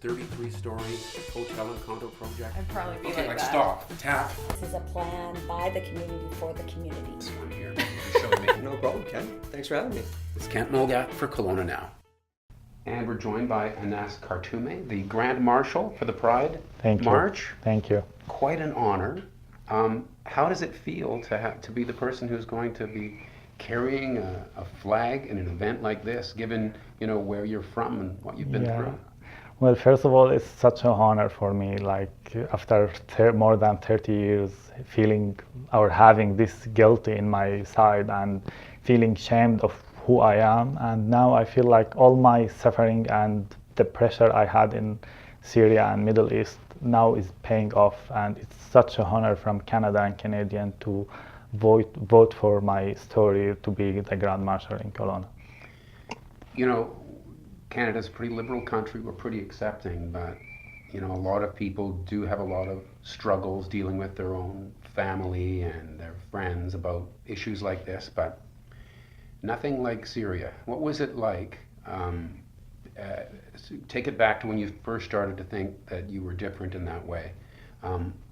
33-story hotel and condo project. I'd probably be Okay, like like that. stop, tap. This is a plan by the community for the community. This one here, you showed me. No problem, Ken. Thanks for having me. It's Kent Mulgat for Kelowna Now. And we're joined by Anas Khartoumeh, the Grand Marshal for the Pride March. Thank you. Quite an honor. How does it feel to be the person who's going to be carrying a flag in an event like this, given where you're from and what you've been through? Well, first of all, it's such an honor for me. Like after more than 30 years, feeling or having this guilty in my side and feeling shamed of who I am, and now I feel like all my suffering and the pressure I had in Syria and Middle East now is paying off, and it's such an honor from Canada and Canadian to vote for my story to be the Grand Marshal in Kelowna. Canada's a pretty liberal country. We're pretty accepting, but a lot of people do have a lot of struggles dealing with their own family and their friends about issues like this, but nothing like Syria. What was it like? Take it back to when you first started to think that you were different in that way.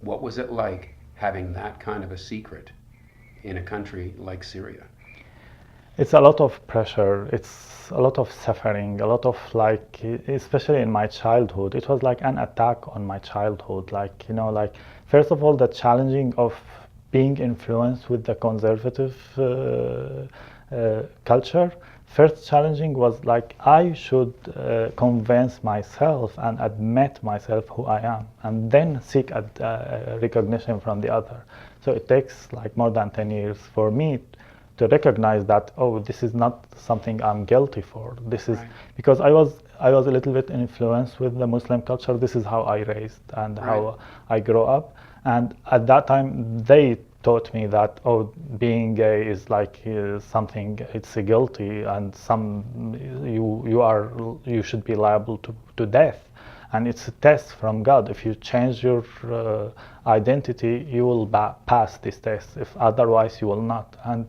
What was it like having that kind of a secret in a country like Syria? It's a lot of pressure, it's a lot of suffering, a lot of especially in my childhood, it was like an attack on my childhood. First of all, the challenging of being influenced with the conservative culture. First challenging was like I should convince myself and admit myself who I am, and then seek recognition from the other. So it takes like more than 10 years for me to recognize that, oh, this is not something I'm guilty for. This is because I was a little bit influenced with the Muslim culture. This is how I raised and how I grew up. And at that time, they taught me that, oh, being gay is like something, it's a guilty, and you should be liable to death. And it's a test from God. If you change your identity, you will pass this test. If otherwise, you will not. And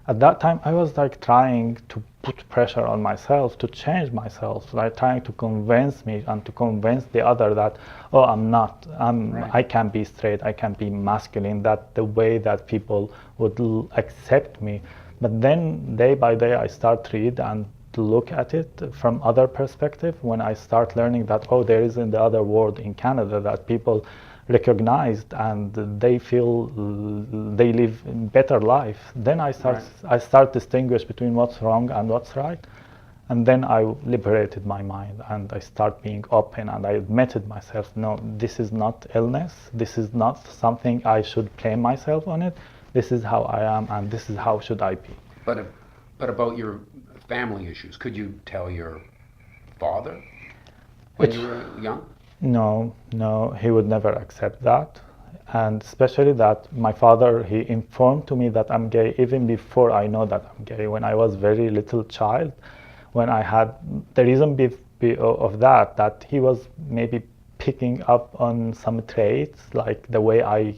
at that time, I was like trying to put pressure on myself to change myself, like trying to convince me and to convince the other that, oh, I'm not. I can be straight. I can be masculine. That the way that people would accept me. But then, day by day, I start to read and to look at it from other perspective. When I start learning that, oh, there is in the other world in Canada that people recognized and they feel they live a better life, then I start distinguish between what's wrong and what's right, and then I liberated my mind and I start being open and I admitted myself, no, this is not illness, this is not something I should blame myself on it, this is how I am and this is how should I be. But about your family issues, could you tell your father when you were young? No, he would never accept that. And especially that my father, he informed to me that I'm gay even before I know that I'm gay. When I was very little child, when I had, the reason of that he was maybe picking up on some traits, like the way I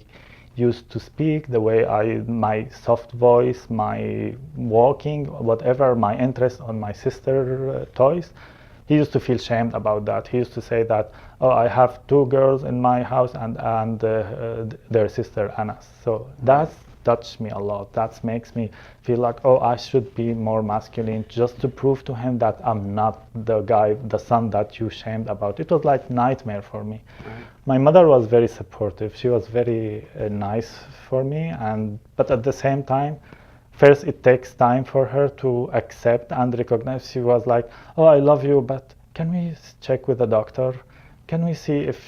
used to speak, the way my soft voice, my walking, whatever, my interest on my sister toys. He used to feel shamed about that. He used to say that, oh, I have two girls in my house and their sister Anas. So that touched me a lot. That makes me feel like, oh, I should be more masculine just to prove to him that I'm not the son that you shamed about. It was like nightmare for me. Right. My mother was very supportive. She was very nice for me, but at the same time, first, it takes time for her to accept and recognize. She was like, oh, I love you, but can we check with the doctor? Can we see if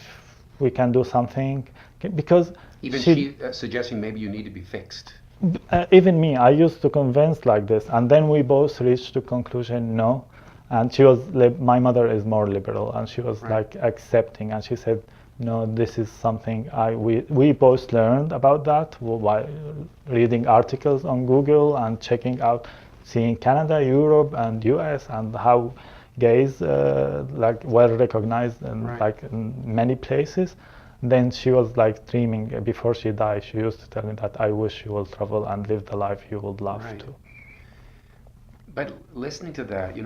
we can do something? Because even she suggesting maybe you need to be fixed. Even me, I used to convince like this. And then we both reached to conclusion, no. And my mother is more liberal, and she was like accepting. And she said, no, this is something we both learned about that while reading articles on Google and checking out, seeing Canada, Europe, and US, and how gays like well recognized in many places. Then she was like dreaming. Before she died, she used to tell me that I wish you will travel and live the life you would love to. But listening to that,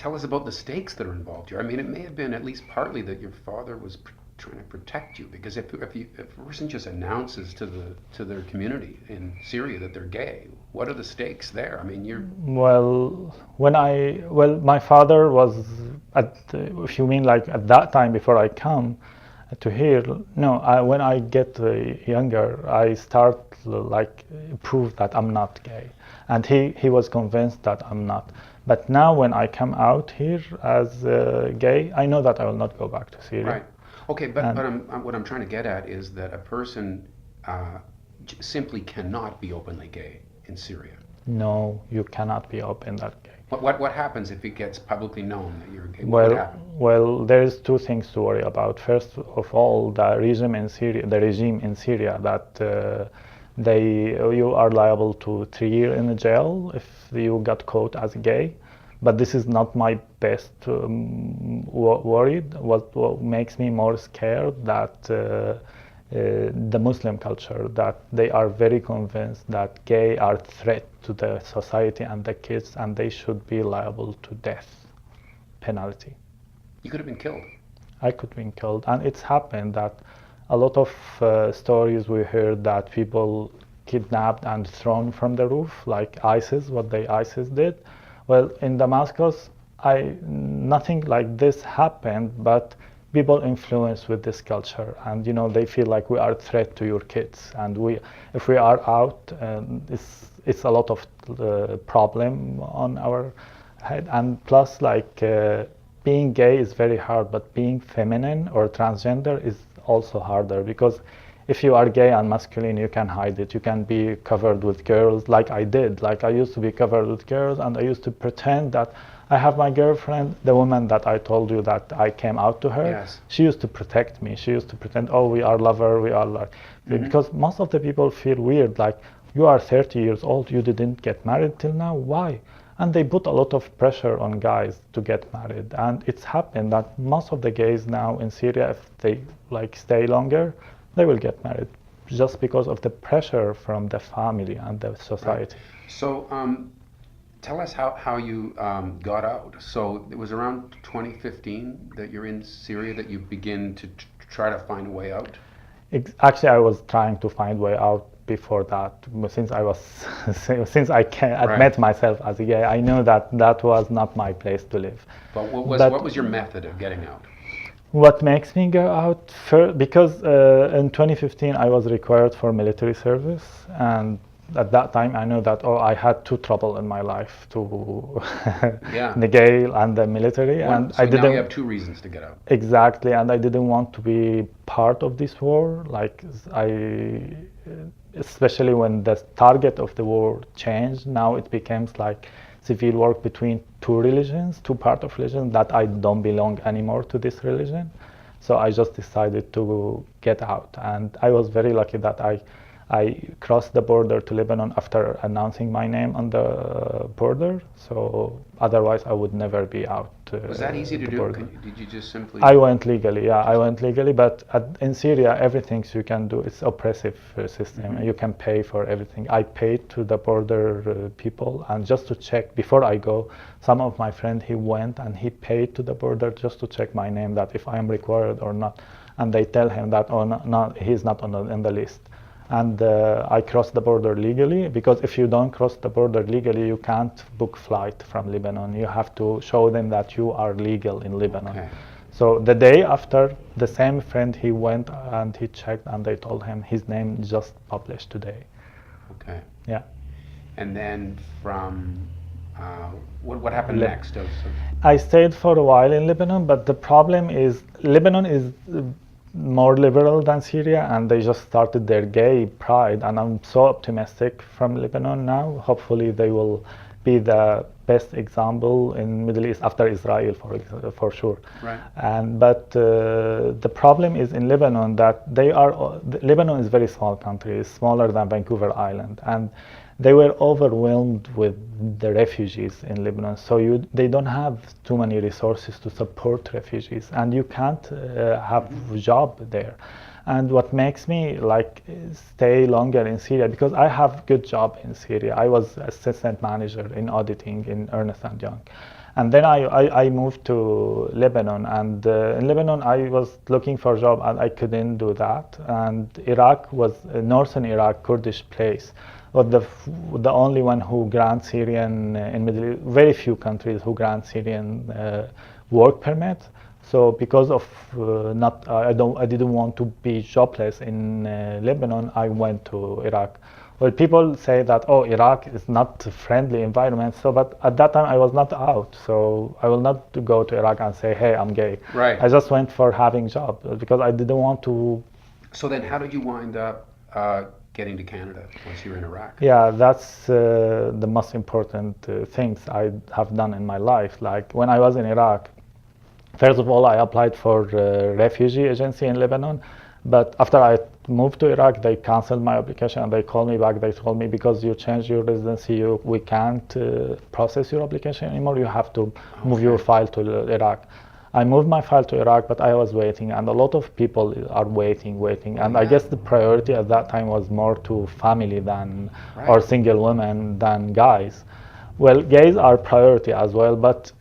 tell us about the stakes that are involved here. I mean, it may have been at least partly that your father was trying to protect you, because if a person just announces to their community in Syria that they're gay, what are the stakes there? I mean, you're Well, my father was if you mean like at that time before I come to here, no, when I get younger, I start like prove that I'm not gay, and he was convinced that I'm not. But now when I come out here as gay, I know that I will not go back to Syria. right. Okay, but what I'm trying to get at is that a person simply cannot be openly gay in Syria. No, you cannot be open that gay. What happens if it gets publicly known that you're gay? What would happen? Well, there is two things to worry about. First of all, the regime in Syria that you are liable to 3 years in jail if you got caught as gay. But this is not my best worried. What makes me more scared that the Muslim culture, that they are very convinced that gay are threat to the society and the kids, and they should be liable to death penalty. You could have been killed. I could have been killed, and it's happened that a lot of stories we heard that people kidnapped and thrown from the roof, like ISIS did. Well, in Damascus, nothing like this happened, but people influenced with this culture, and they feel like we are a threat to your kids, and if we are out, it's a lot of problem on our head, and plus like being gay is very hard, but being feminine or transgender is also harder, because if you are gay and masculine, you can hide it. You can be covered with girls, like I did. Like I used to be covered with girls, and I used to pretend that I have my girlfriend, the woman that I told you that I came out to her. Yes. She used to protect me. She used to pretend, oh, we are lover, we are like, because most of the people feel weird, like you are 30 years old, you didn't get married till now, why? And they put a lot of pressure on guys to get married, and it's happened that most of the gays now in Syria, if they like stay longer, they will get married just because of the pressure from the family and the society. Right. So tell us how you got out. So it was around 2015 that you're in Syria, that you begin to try to find a way out? Actually, I was trying to find way out before that. Since I admit myself as a gay, I knew that was not my place to live. But what was your method of getting out? What makes me go out because in 2015 I was required for military service, and at that time I knew that I had two trouble in my life, the gay and the military, and so now you have two reasons to get out. Exactly, and I didn't want to be part of this war. Like especially when the target of the war changed, now it becomes like civil war between two part of religion, that I don't belong anymore to this religion. So I just decided to get out, and I was very lucky that I crossed the border to Lebanon after announcing my name on the border. So otherwise I would never be out. Was that easy to do? Did you just simply? I went legally, yeah. I went legally, but in Syria, everything you can do, it's oppressive system. Mm-hmm. You can pay for everything. I paid to the border people, and just to check before I go, some of my friend, he went and he paid to the border just to check my name, that if I am required or not. And they tell him that, he's not on the list. And I crossed the border legally, because if you don't cross the border legally, you can't book flight from Lebanon. You have to show them that you are legal in Lebanon. Okay. So the day after, the same friend, he went and he checked, and they told him his name just published today. Okay. Yeah. And then from what happened next? I stayed for a while in Lebanon, but the problem is Lebanon is more liberal than Syria, and they just started their gay pride, and I'm so optimistic from Lebanon now. Hopefully they will be the best example in Middle East after Israel, for sure. Right. But the problem is in Lebanon that Lebanon is a very small country. It's smaller than Vancouver Island, and they were overwhelmed with the refugees in Lebanon. So they don't have too many resources to support refugees, and you can't have a job there. And what makes me stay longer in Syria, because I have good job in Syria. I was assistant manager in auditing in Ernst & Young. And then I moved to Lebanon, and in Lebanon I was looking for a job and I couldn't do that. And Iraq was northern Iraq, Kurdish place, was the only one who grants Syrian in Middle East. Very few countries who grant Syrian work permit. So because of not I didn't want to be jobless in Lebanon, I went to Iraq. Well, people say that, oh, Iraq is not a friendly environment. So, but at that time I was not out, so I will not to go to Iraq and say, hey, I'm gay. Right. I just went for having job because I didn't want to. So then, how did you wind up getting to Canada once you were in Iraq? Yeah, that's the most important things I have done in my life. Like when I was in Iraq, first of all, I applied for refugee agency in Lebanon, but after I moved to Iraq, they canceled my application and they called me back. They told me, because you changed your residency, we can't process your application anymore. You have to move your file to Iraq. I moved my file to Iraq, but I was waiting, and a lot of people are waiting. And I guess the priority at that time was more to family than or single women than guys. Well, gays are priority as well, but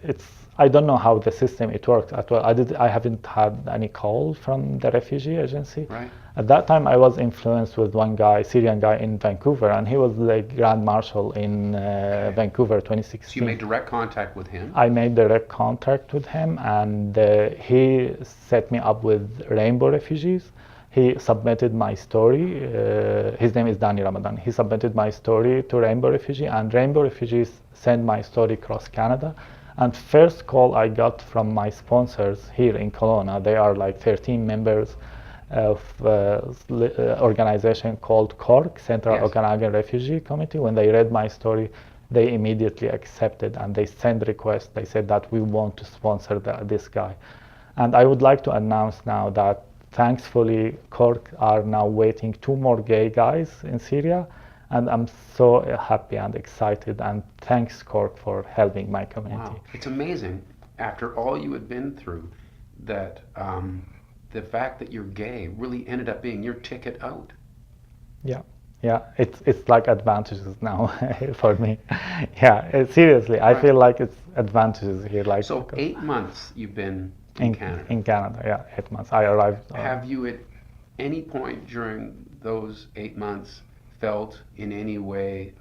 I don't know how the system it works at well. I haven't had any call from the refugee agency. Right. At that time, I was influenced with one guy, Syrian guy in Vancouver, and he was the Grand Marshal in Vancouver, 2016. So you made direct contact with him? I made direct contact with him, and he set me up with Rainbow Refugees. He submitted my story. His name is Dani Ramadan. He submitted my story to Rainbow Refugee, and Rainbow Refugees sent my story across Canada. And first call I got from my sponsors here in Kelowna. They are like 13 members of organization called CORC, Central Okanagan Refugee Committee. When they read my story, they immediately accepted and they sent requests. They said that we want to sponsor this guy. And I would like to announce now that thankfully CORC are now waiting 2 more gay guys in Syria. And I'm so happy and excited, and thanks CORC for helping my community. Wow, it's amazing, after all you had been through, that the fact that you're gay really ended up being your ticket out. Yeah, it's like advantages now for me. Yeah, seriously, I feel like it's advantages here. Like so, 8 months you've been in Canada. In Canada, yeah, 8 months. I arrived. Have you at any point during those 8 months felt in any way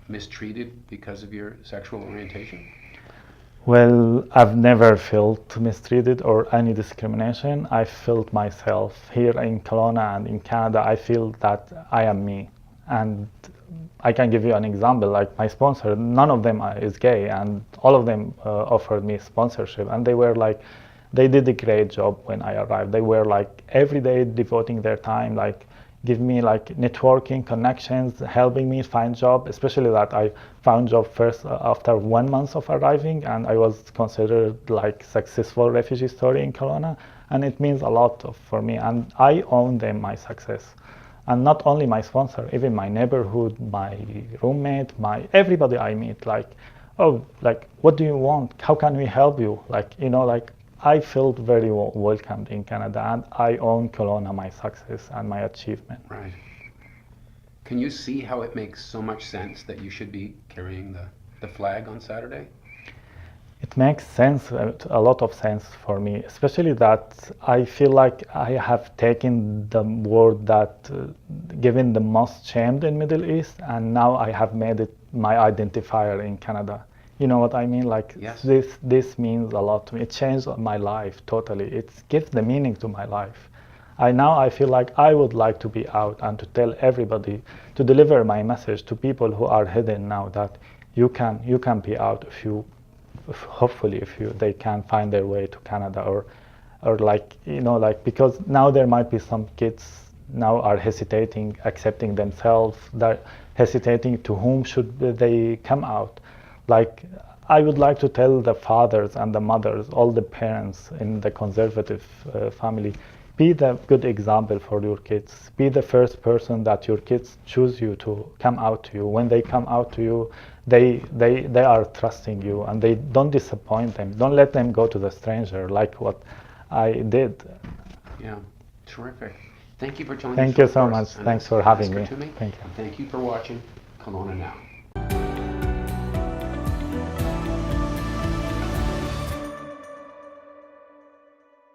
mistreated because of your sexual orientation? Well, I've never felt mistreated or any discrimination. I felt myself here in Kelowna and in Canada. I feel that I am me, and I can give you an example. Like my sponsor, none of them is gay, and all of them offered me sponsorship, and they did a great job when I arrived. They were like every day devoting their time, like give me like networking connections, helping me find job, especially that I found job first after 1 month of arriving, and I was considered like successful refugee story in Kelowna, and it means a lot for me, and I own them my success. And not only my sponsor, even my neighborhood, my roommate, everybody I meet, like, oh, like, what do you want? How can we help you? Like, like I felt very welcomed in Canada, and I own Kelowna, my success and my achievement. Right. Can you see how it makes so much sense that you should be carrying the flag on Saturday? It makes sense, a lot of sense for me, especially that I feel like I have taken the word that given the most shamed in Middle East, and now I have made it my identifier in Canada. You know what I mean? Like, yes. This means a lot to me. It changed my life totally. It gives the meaning to my life. I feel like I would like to be out and to tell everybody, to deliver my message to people who are hidden now, that you can be out hopefully if they can find their way to Canada, or like, because now there might be some kids now are hesitating, accepting themselves, they're hesitating to whom should they come out. Like, I would like to tell the fathers and the mothers, all the parents in the conservative family, be the good example for your kids. Be the first person that your kids choose you to come out to you. When they come out to you, they are trusting you, and they don't disappoint them. Don't let them go to the stranger like what I did. Yeah, terrific. Thank you for joining us. Thank you so much. Thanks for having me. Thank you for watching Kelowna Now.